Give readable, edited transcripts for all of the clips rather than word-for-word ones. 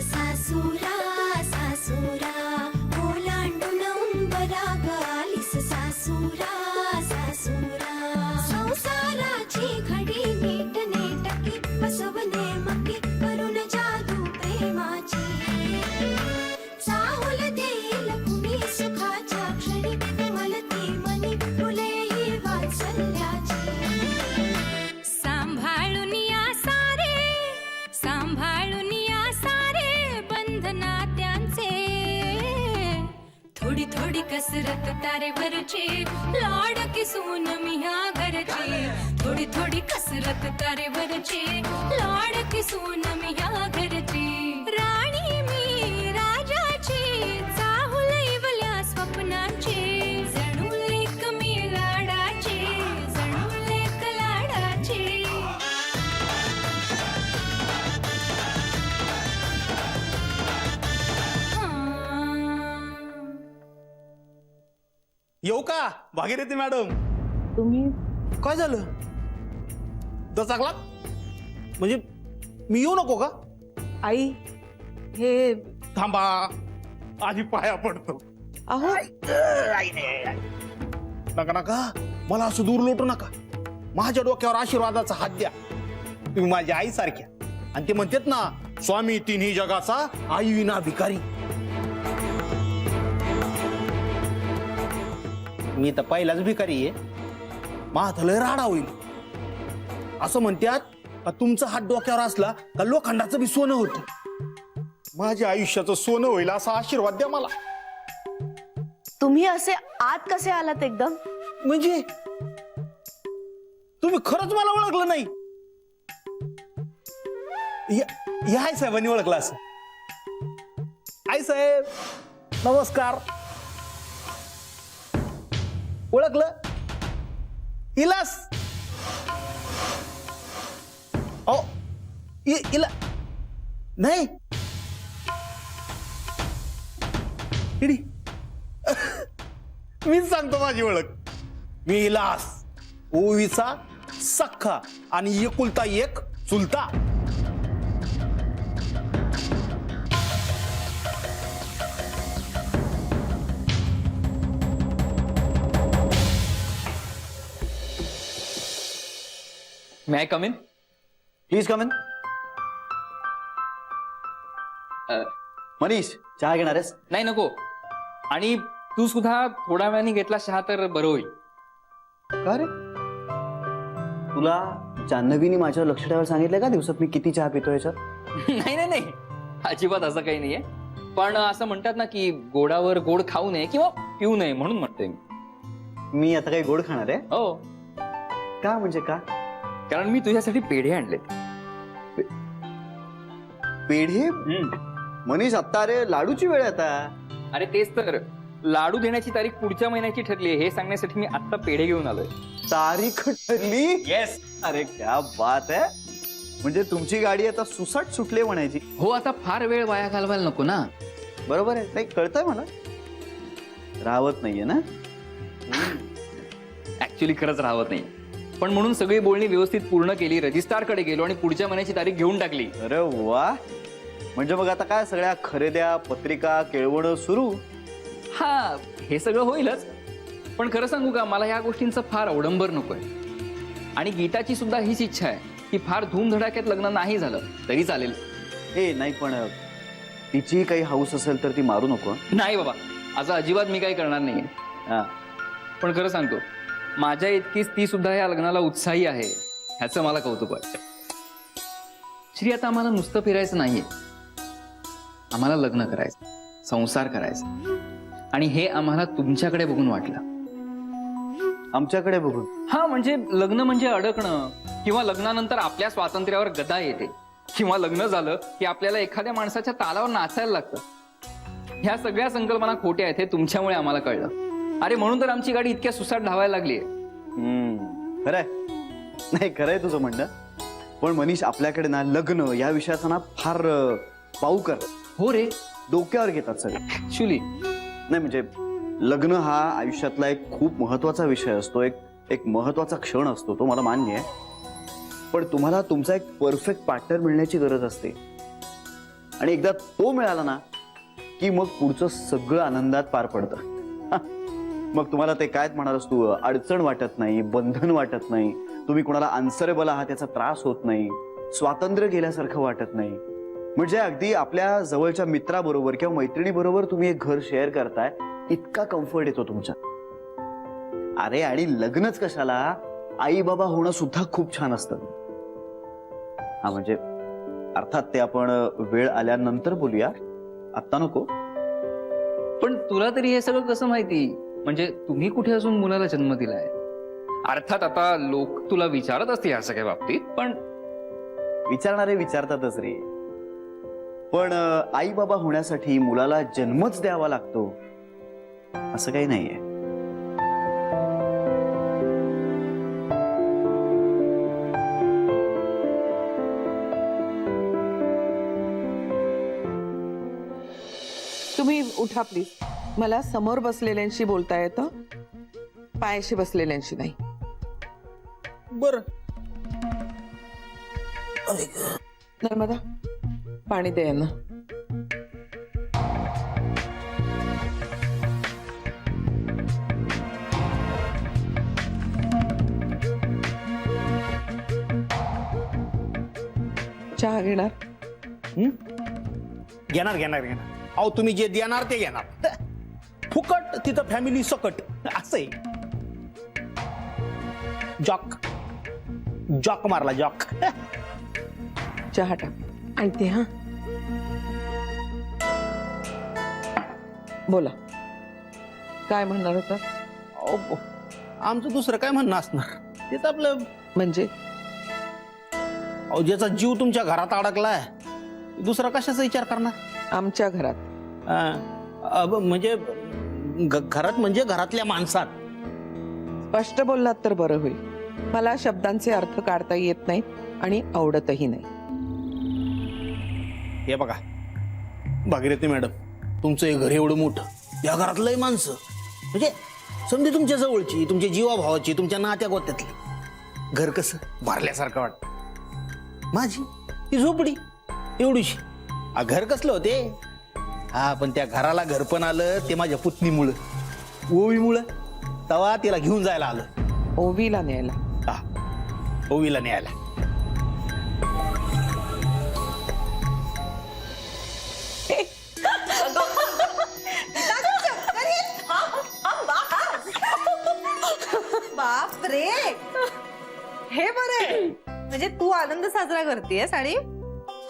सासूरा सासूरा ओलांडून उंबराग आलीस सासूरा सासूरा संसाराची घडी नीट नेटकी बसवणे मकी करून जादू प्रेमाची चाहुल देईल कुणी सुखाच्या क्षणी मलती मनी फुले ही वात्सल्याची सांभाळून या सारे बंधना त्यांचे थोडी थोडी कसरत तारेवरची लाडकी सून मी ह्या घरची थोडी थोडी कसरत तारेवरची लाडकी सून मी ह्या घरची राणी मी राजाची चाहुल इवल्या स्वप्नांची जणू लेक मी लाडाची जणू लेक लाडाची येऊ का भागीरथी मॅडम? तुम्ही काय झालं? दचाकला म्हणजे मी येऊ नको का? आई हे थांबा, आधी पाया पडतो. अहो नका नका, मला असं दूर लोटू नका. माझ्या डोक्यावर आशीर्वादाचा हात द्या. तुम्ही माझ्या आई सारख्या, आणि ते म्हणतात ना, स्वामी तिन्ही जगाचा आई विना भिकारी. मी तर पहिलाच भिकारी आहे. माझा लय राडा होईल. असं म्हणतात का तुमचा हात डोक्यावर असला का लोखंडाचं बी सोनं होतं. माझ्या आयुष्याचं सोनं होईल असा आशीर्वाद द्या मला. तुम्ही असे आत कसे आलात एकदम? म्हणजे तुम्ही खरंच मला ओळखलं नाही? या आई साहेबांनी ओळखलं असं. आई साहेब नमस्कार. ओळखलं? इलास इला नाही इडी. मीच सांगतो माझी ओळख. मी इलास, ओवीचा सख्खा आणि एकुलता एक चुलता. May I come in? Please come in. Manish चहा घेणार आहेस? नाही नको. आणि तू सुद्धा थोड्या वेळाने घेतला चहा तर बरं होईल. का रे, तुला जान्हवीने माझ्यावर लक्ष ठेवायला सांगितलं का दिवसात मी किती चहा पितो याच्यात? नाही नाही नाही, अजिबात असं काही नाहीये. पण असं म्हणतात ना की गोडावर गोड खाऊ नये किंवा पिऊ नये, म्हणून म्हणते मी. मी आता काही गोड खाणार आहे? हो, का म्हणजे का? कारण मी तुझ्यासाठी पेढे आणले. पेढे? मनीष आत्ता अरे लाडूची वेळ आहे आता. अरे तेच तर, लाडू देण्याची तारीख पुढच्या महिन्याची ठरली आहे हे सांगण्यासाठी मी आता पेढे घेऊन आलोय. तारीख ठरली? येस. अरे क्या बात आहे. म्हणजे तुमची गाडी आता सुसाट सुटली म्हणायची. हो, आता फार वेळ वाया घालवायला नको ना. बरोबर आहे, नाही कळतंय मला. राहत नाहीये ना? ऍक्च्युली खरंच राहत नाही, पण म्हणून सगळी बोलणी व्यवस्थित पूर्ण केली, रजिस्ट्रारकडे गेलो आणि पुढच्या महिन्याची तारीख घेऊन टाकली. अरे वा. म्हणजे मग आता काय सगळ्या खरेद्या, पत्रिका, केळवणं सुरू? हा, हे सगळं होईलच. पण खरं सांगू का, मला या गोष्टींचं फार अवडंबर नकोय. आणि गीताची सुद्धा हीच इच्छा आहे की फार धूमधडाक्यात लग्न नाही झालं तरी चालेल. ए नाही, पण तिची काही हाऊस असेल तर ती मारू नको. नाही बाबा, असं अजिबात मी काही करणार नाहीये. हा. पण खरं सांगतो, माझ्या इतकीच ती सुद्धा या लग्नाला उत्साही आहे, ह्याचं मला कौतुक वाटतं. श्री, आता आम्हाला नुसतं फिरायचं नाहीये, आम्हाला लग्न करायचं, संसार करायचा. आणि हे आम्हाला तुमच्याकडे बघून वाटलं. आमच्याकडे बघून? हा, म्हणजे लग्न म्हणजे अडकणं, किंवा लग्नानंतर आपल्या स्वातंत्र्यावर गदा येते, किंवा लग्न झालं की आपल्याला एखाद्या माणसाच्या तालावर नाचायला लागतं. ह्या सगळ्या संकल्पना खोट्या आहेत हे तुमच्यामुळे आम्हाला कळलं. अरे म्हणून तर आमची गाडी इतक्या सुसाट धावायला लागलीय. खरंय. नाही खरंय तुझं म्हणणं. पण मनीष, आपल्याकडे ना लग्न या विषयाचा ना फार पाऊकर. हो रे, डोक्यावर घेतात सगळे. ऍक्च्युली नाही म्हणजे लग्न हा आयुष्यातला एक खूप महत्वाचा विषय असतो, एक महत्वाचा क्षण असतो, तो मला मान्य आहे. पण तुम्हाला तुमचा एक परफेक्ट पार्टनर मिळण्याची गरज असते. आणि एकदा तो मिळाला ना की मग पुढचं सगळं आनंदात पार पडतं. मग तुम्हाला ते काय म्हणालस तू, अडचण वाटत नाही, बंधन वाटत नाही, तुम्ही कुणाला आन्सरेबल आहात याचा त्रास होत नाही, स्वातंत्र्य गेल्यासारखं वाटत नाही. म्हणजे अगदी आपल्या जवळच्या मित्राबरोबर किंवा मैत्रिणीबरोबर तुम्ही एक घर शेअर करताय, इतका कम्फर्ट येतो तुमच्या. अरे आणि लग्नच कशाला, आई बाबा होणं सुद्धा खूप छान असतं. हा म्हणजे अर्थात ते आपण वेळ आल्यानंतर बोलूया, आत्ता नको. पण तुला तरी हे सगळं कसं माहिती? म्हणजे तुम्ही कुठे असून मुलाला जन्म दिलाय? अर्थात आता लोक तुला विचारत असतील या सगळ्या बाबतीत, पण विचारणारे विचारतातच रे. पण आई बाबा होण्यासाठी मुलाला जन्मच द्यावा लागतो असं काही नाहीये. तुम्ही उठा प्लीज. मला समोर बसलेल्यांशी बोलता येतं, पायाशी बसलेल्यांशी नाही. बर. नर्मदा, पाणी दे यांना. चहा घेणार? घेणार घेणार घेणार. अहो तुम्ही जे देणार ते घेणार. फुकट तिथं फॅमिली सकट असं आहे. जॉक जॉक मारला जॉक. चहा टाक आणि ते. हा बोला, काय म्हणणार होता? अहो, आमचं दुसरं काय म्हणणं असणार, ते तर आपलं म्हणजे अहो ज्याचा जीव तुमच्या घरात अडकलाय दुसरा कशाचा विचार करणार? आमच्या घरात म्हणजे घरात म्हणजे घरातल्या माणसात. स्पष्ट बोललात तर बरं होईल. मला शब्दांचे अर्थ काढता येत नाहीत आणि आवडतही नाही. हे बघा भागीरथी मॅडम, तुमचं हे घर एवढं मोठं, या घरात लय माणसं, म्हणजे समजे तुमच्या जवळची, तुमच्या जीवाभावाची, तुमच्या नात्या गोत्यातली. घर कसं भरल्यासारखं वाटतं. माझी ती झोपडी एवढीशी. घर कसलं होते? हा पण त्या घराला घर पण आलं ते माझ्या पुतणीमुळं, ओवीमुळं. तवा तिला घेऊन जायला आलं. ओवीला न्यायला? हा, ओवीला न्यायला. बाप रे, हे बरे. म्हणजे तू आनंद साजरा करतेयस आणि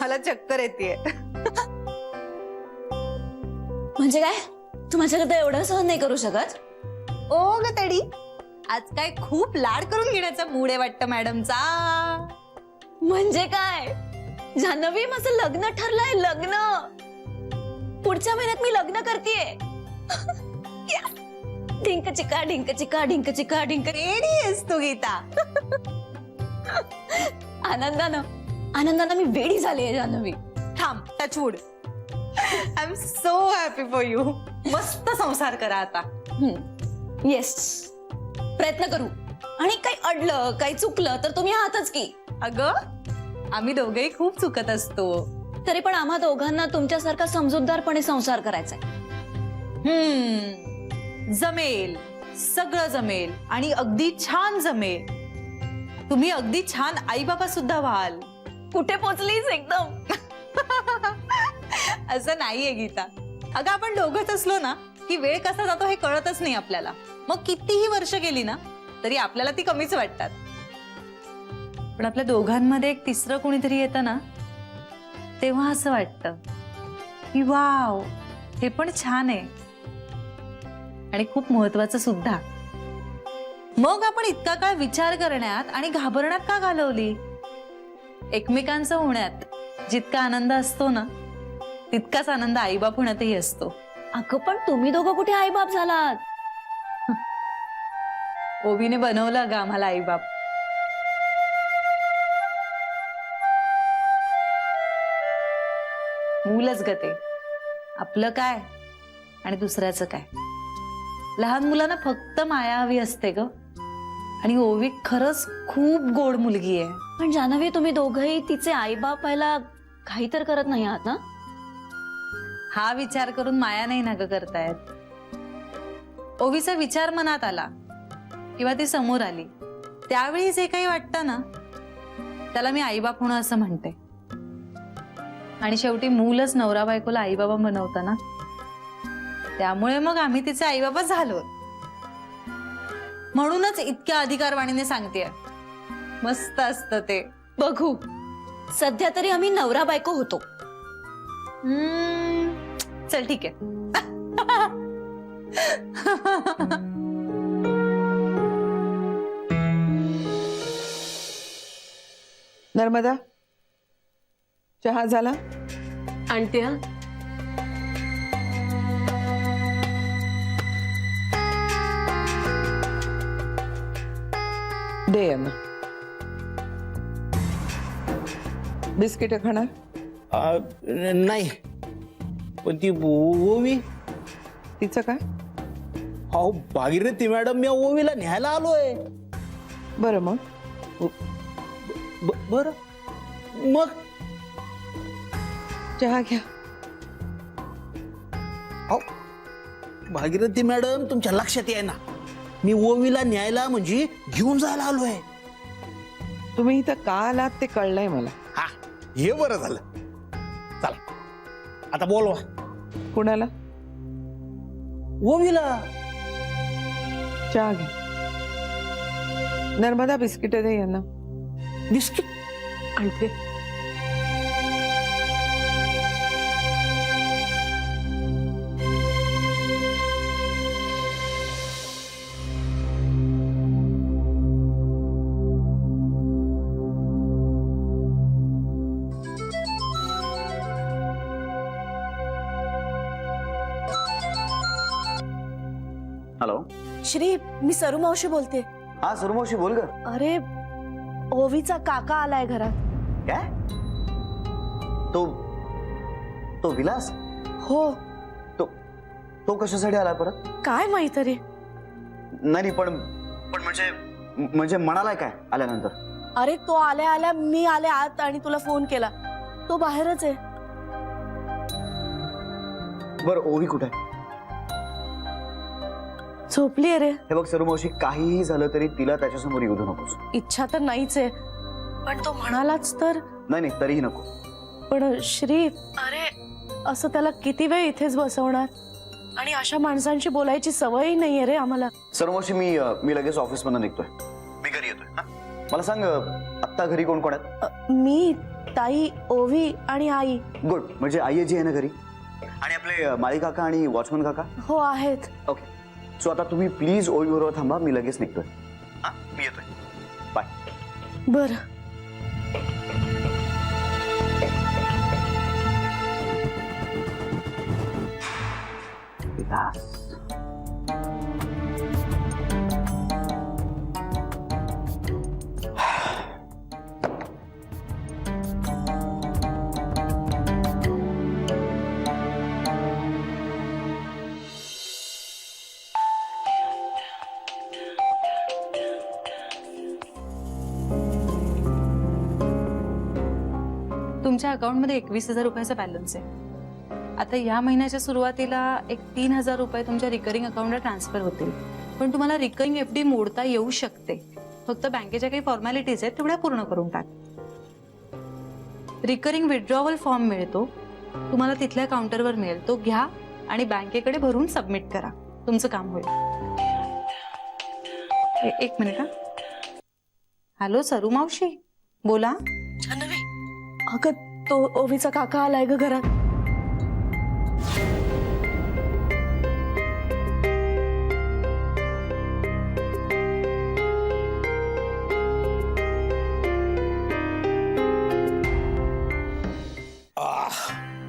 मला चक्कर येते. म्हणजे काय, तू माझ्याकडे एवढं सहन नाही करू शकत? ओ ग तडी, आज काय खूप लाड करून घेण्याचा मूड आहे वाटतं मॅडमचा. म्हणजे काय, जान्हवी माझं लग्न ठरलंय. लग्न पुढच्या महिन्यात मी लग्न करतेय. ढिंक चिका ढिंक चिका ढिंक चिका ढिंक. रेडी आहेस तू गीता? आनंदानं मी वेडी झालीये जान्हवी. थांब, touchwood. I am so happy for you. मस्त संसार करा आता. येस, प्रयत्न करू. आणि काही अडलं, काही चुकलं तर तुम्ही आहातच की. अगं, आम्ही दोघेही खूप चुकत असतो. तरी पण आम्हा दोघांना तुमच्यासारखा समजूतदारपणे संसार करायचा आहे. जमेल, सगळं जमेल आणि अगदी छान जमेल. तुम्ही अगदी छान आई बाबा सुद्धा व्हाल. कुठे पोचलीस एकदम? असं नाहीये गीता. अगं आपण दोघंच असलो ना की वेळ कसा जातो हे कळतच नाही आपल्याला. मग कितीही वर्ष गेली ना तरी आपल्याला ती कमीच वाटतात. पण आपल्या दोघांमध्ये एक तिसरं कोणीतरी येतं ना तेव्हा असं वाटतं की वाव, हे पण छान आहे आणि खूप महत्वाचं सुद्धा. मग आपण इतका काळ विचार करण्यात आणि घाबरण्यात का घालवली? एकमेकांचं होण्यात जितका आनंद असतो ना तितकाच आनंद आईबाप होण्यातही असतो. अगं पण तुम्ही दोघं कुठे आईबाप झालात? ओवीने बनवलं ग आम्हाला आईबाप. मूलच ग ते. आपलं काय आणि दुसऱ्याचं काय. लहान मुलांना फक्त माया हवी असते ग. आणि ओवी खरंच खूप गोड मुलगी आहे. पण जान्हवी, तुम्ही दोघंही तिचे आईबाप व्हायला काही तर करत नाही आहात ना? हा विचार करून माया नाही ना ग करतायत. ओवीचा विचार मनात आला किंवा ती समोर आली त्यावेळी जे काही वाटतं ना त्याला मी आईबाप होणं असं म्हणते. आणि शेवटी मूलच नवरा बायकोला आईबाबा बनवतं ना, त्यामुळे मग आम्ही तिचे आईबाबा झालो. म्हणूनच इतक्या अधिकारवाणीने सांगतेय. मस्त असतं ते. बघू, सध्या तरी आम्ही नवरा बायको होतो. चल ठीक आहे. नर्मदा, चहा झाला? आणते हा. दे यांना. बिस्किट खाणार? नाही, पण ती ओवी. तिचं काय? अहो भागीरथी मॅडम, मी ओवीला न्यायला आलोय. बरं मग बर मग चहा घ्या. अहो भागीरथी मॅडम, तुमच्या लक्षात आहे ना, मी ओवीला न्यायला म्हणजे घेऊन जायला आलोय. तुम्ही इथं का आलात ते कळलंय मला. हा, हे बरं झालं. चला आता बोलवा. कुणाला? ओवीला. चहा घे. नर्मदा, बिस्किट दे यांना. बिस्किट आणते. हॅलो. श्री, मी सरू मावशी बोलते. हा सरुमावशी, बोल ग. अरे, ओवीचा काका आलाय घरात. काय? तो तो विलास? हो. तो कशासाठी आला परत? काय माहित रे. नाही पण म्हणजे म्हणालाय काय आल्यानंतर? अरे, तो आल्या आल्या मी आले आत आणि तुला फोन केला. तो बाहेरच आहे. बरं, ओवी कुठे आहे? झोपली आहे रे. हे बघ सरुमावशी, काहीही झालं तरी तिला त्याच्यासमोर येऊ देऊ नकोस. इच्छा तर नाहीच आहे, पण तो म्हणालाच तर. नाही तरीही नको. पण श्री, अरे असं त्याला किती वेळ इथेच बसवणार? आणि अशा माणसांशी बोलायची सवयही नाहीये रे आम्हाला. सरुमावशी, मी लगेच ऑफिस मधून निघतोय. मी घरी येतोय. हा? मला सांग, आत्ता घरी कोण कोण आहेत? मी, ताई, ओवी आणि आई. गुड. म्हणजे आई जी आहे ना घरी, आणि आपले माळी काका आणि वॉचमन काका? हो, आहेत. ओके. सो आता तुम्ही प्लीज ओवी बरोबर थांबा, मी लगेच निघतोय. हा, मी येतोय. बाय. बरं. तुमच्या अकाउंटमध्ये 21,000 रुपयाचा बॅलन्स आहे. आता या महिन्याच्या सुरुवातीला एक 3,000 रुपये तुमच्या रिकरिंग अकाउंटला ट्रान्सफर होतील. पण तुम्हाला रिकरिंग FD मोडता येऊ शकते. फक्त बँकेच्या काही फॉर्मॅलिटीज आहेत तेवढ्या पूर्ण करून टाक. रिकरिंग विड्रॉवल फॉर्म मिळतो, तुम्हाला तिथल्या काउंटरवर मिळेल. तो घ्या आणि बँकेकडे भरून सबमिट करा. तुमचं काम होईल. एक मिनिट. हा, हॅलो सरू मावशी, बोला. जानवी, अगं तो ओवीचा काका आलाय ग घरात.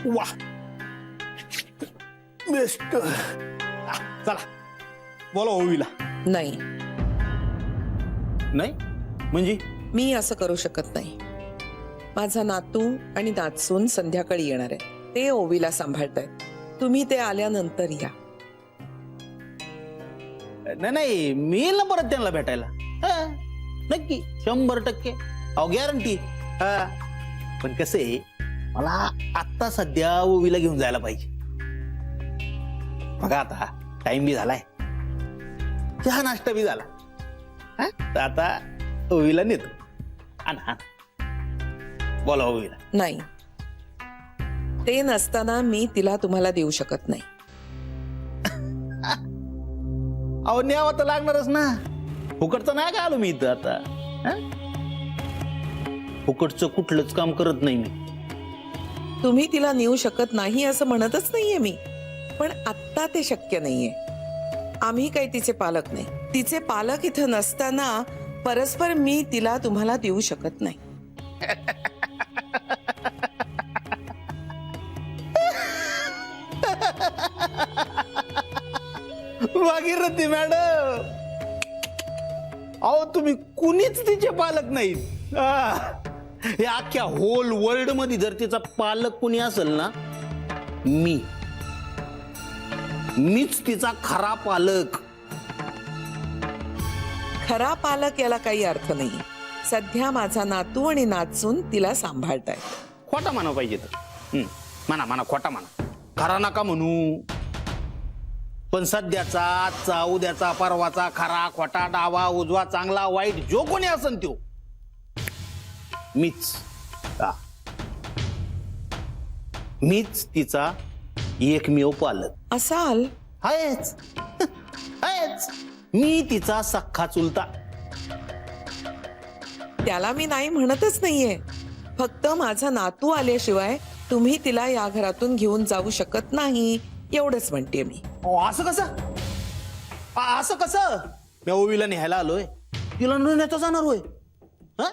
वा, बेस्ट. चला बोला ओवीला. नाही, नाही म्हणजे मी असं करू शकत नाही. माझा नातू आणि नातसून संध्याकाळी येणार आहे. ते ओवीला सांभाळतायत. तुम्ही ते आल्यानंतर या. नाही, मी येईल ना परत त्यांना भेटायला. हा, नक्की 100%. अहो गॅरंटी. हा, पण कसं आहे, मला आत्ता सध्या ओवीला घेऊन जायला पाहिजे. बघा आता टाइम बी झालाय, चहा नाश्ता बी झाला. हा? तर आता ओवीला नेतो. आणा बोला ओवीला. नाही, ते नसताना मी तिला तुम्हाला देऊ शकत नाही. अहो न्यावं तर लागणारच ना, फुकटचं नाही का आलो मी इथं आता. हा? फुकटचं कुठलंच काम करत नाही मी. तुम्ही तिला नेऊ शकत नाही असं म्हणतच नाहीये मी, पण आत्ता ते शक्य नाहीये. आम्ही काही तिचे पालक नाही. तिचे पालक इथं नसताना परस्पर मी तिला तुम्हाला देऊ शकत नाही. भागीरथी मॅडम, अहो तुम्ही कुणीच तिचे पालक नाहीत. या अख्ख्या होल वर्ल्ड मध्ये जर तिचा पालक कुणी असेल ना, मीच तिचा खरा पालक. खरा पालक याला काही अर्थ नाही. सध्या माझा नातू आणि नातसून तिला सांभाळताय. खोटा म्हणा पाहिजे तर म्हणा खोटा म्हणा, खरा नका म्हणू. पण सध्याचा, आजचा, उद्याचा, परवाचा खरा खोटा, डावा उजवा, चांगला वाईट जो कोणी असन तो मीच. मीच तिचा एकमेव पालक असाल? आहेच. मी तिचा सख्खा चुलता. त्याला मी नाही म्हणतच नाहीये. फक्त माझा नातू आल्याशिवाय तुम्ही तिला या घरातून घेऊन जाऊ शकत नाही एवढंच म्हणते मी. असं कसं? असं कसं? मी ओवीला न्यायला आलोय, तिला न नेता जाणार होय? हं?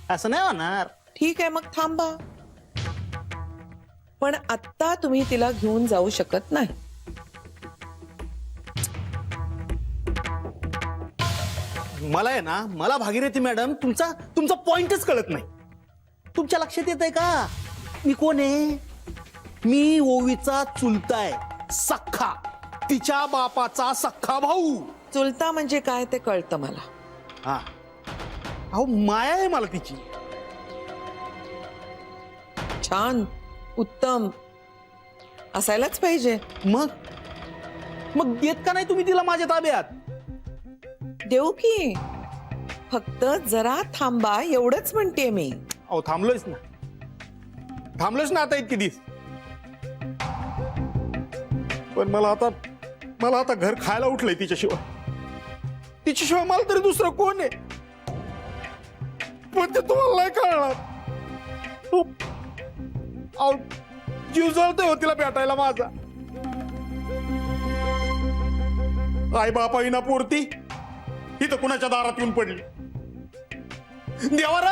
असं नाही होणार. ठीक आहे, मग थांबा. पण आत्ता तुम्ही तिला घेऊन जाऊ शकत नाही. मला आहे ना, मला भागीरथी मॅडम तुमचा पॉइंटच कळत नाही. तुमच्या लक्षात येत आहे का मी कोण आहे? मी ओवीचा चुलताय, सख्खा, तिच्या बापाचा सख्खा भाऊ. चुलता म्हणजे काय ते कळतं मला. हा, अहो माया आहे मला तिची. छान, उत्तम, असायलाच पाहिजे. मग देत का नाही तुम्ही तिला माझ्या ताब्यात? देऊ की, फक्त जरा थांबा एवढंच म्हणते मी. अहो थांबलोयच ना आता इतके दिवस. पण मला आता घर खायला उठलंय तिच्याशिवाय मला तरी दुसरं कोण आहे? पण ते तुम्हाला नाही कळणार. अहो जीव जळतोय हो तिला भेटायला माझा. आई बापा विना पोरती इथं कुणाच्या दारात येऊन पडली. देवार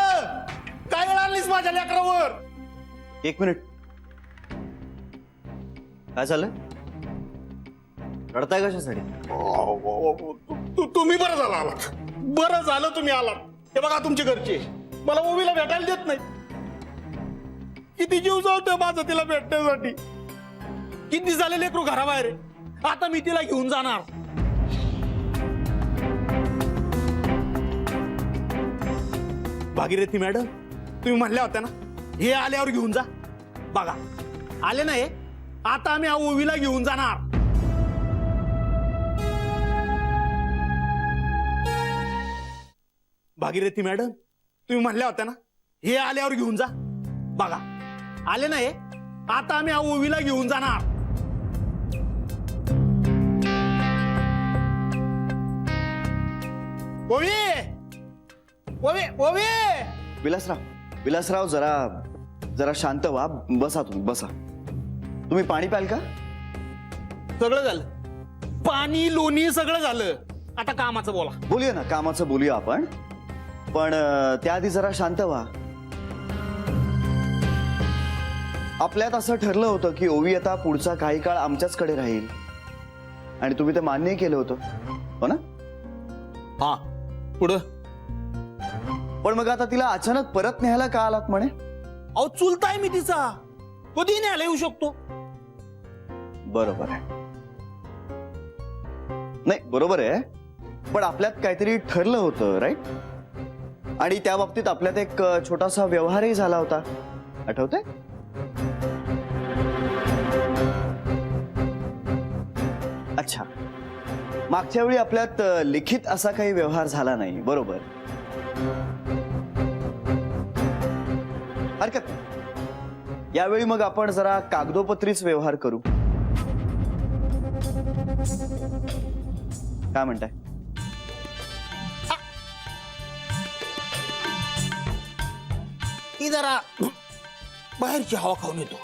काय वेळ आणलीस माझ्या लेकरावर? एक मिनिट, काय झालं? रडताय कशासाठी? तुम्ही बरं झालं तुम्ही आलात. हे बघा तुमचे घरचे मला ओवीला भेटायला देत नाही. किती जीव जावतोय माझा तिला भेटण्यासाठी. किती झाले लेकरू घराबाहेर. आता मी तिला घेऊन जाणार. भागीरथी मॅडम, तुम्ही म्हणल्या होत्या ना हे आल्यावर घेऊन जा. बघा आले नाही, आता आम्ही ओवीला घेऊन जाणार. भागीरथी मॅडम, तुम्ही म्हणल्या होत्या ना हे आल्यावर घेऊन जा. बघा आले नाही, आता आम्ही ओवीला घेऊन जाणार. ओवी, ओवी, ओवी. विलासराव जरा शांत व्हा. बसा तुम्ही, बसा. तुम्ही पाणी प्याल का? सगळं झालं, पाणी लोणी सगळं झालं. आता कामाचं बोला. बोलूया ना, कामाचं बोलूया आपण. पण त्याआधी जरा शांत व्हा. आपल्यात असं ठरलं होतं की ओवी आता पुढचा काही काळ आमच्याचकडे राहील, आणि तुम्ही ते मान्य केलं होतं, हो ना? हा, पुढं. पण मग आता तिला अचानक परत न्यायला का आलात म्हणे? अहो चुलताय मी तिचा, कधी न्यायला येऊ शकतो. बरोबर आहे. नाही बरोबर आहे, पण आपल्यात काहीतरी ठरलं होतं, राईट? आणि त्या बाबतीत आपल्यात एक छोटासा व्यवहारही झाला होता, आठवतंय? मागच्या वेळी आपल्यात लिखित असा काही व्यवहार झाला नाही, बरोबर? हरकत नाही. यावेळी मग आपण जरा कागदोपत्रीच व्यवहार करू. काय म्हणताय? ती जरा बाहेरची हवा खाऊन येतो.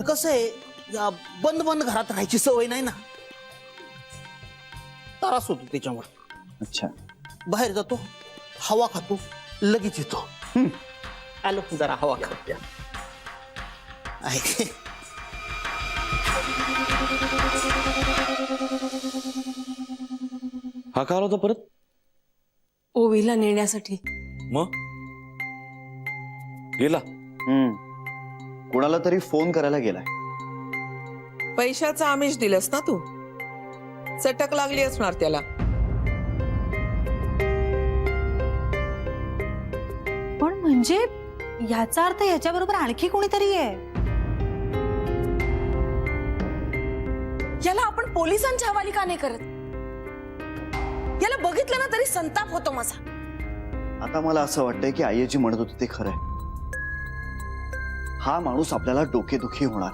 कसं आहे, या बंद बंद घरात राहायची सवय नाही ना, त्रास होतो त्याच्यामुळे. अच्छा, बाहेर जातो, हवा खातो, लगेच येतो. आलो जरा हवा खात्या. हा का आला होता परत? ओवीला नेण्यासाठी. मग गेला? कोणाला तरी फोन करायला गेलाय. पैशाचं आमिष दिलंस ना तू, चटक लागली असणार त्याला. पण म्हणजे याचा अर्थ याच्याबरोबर आणखी कोणीतरी आहे. याला आपण पोलिसांच्या हवाली का नाही करत? याला बघितलं ना तरी संताप होतो माझा. आता मला असं वाटतंय की आई जी म्हणत होती ते खरंय. हा माणूस आपल्याला डोकेदुखी होणार.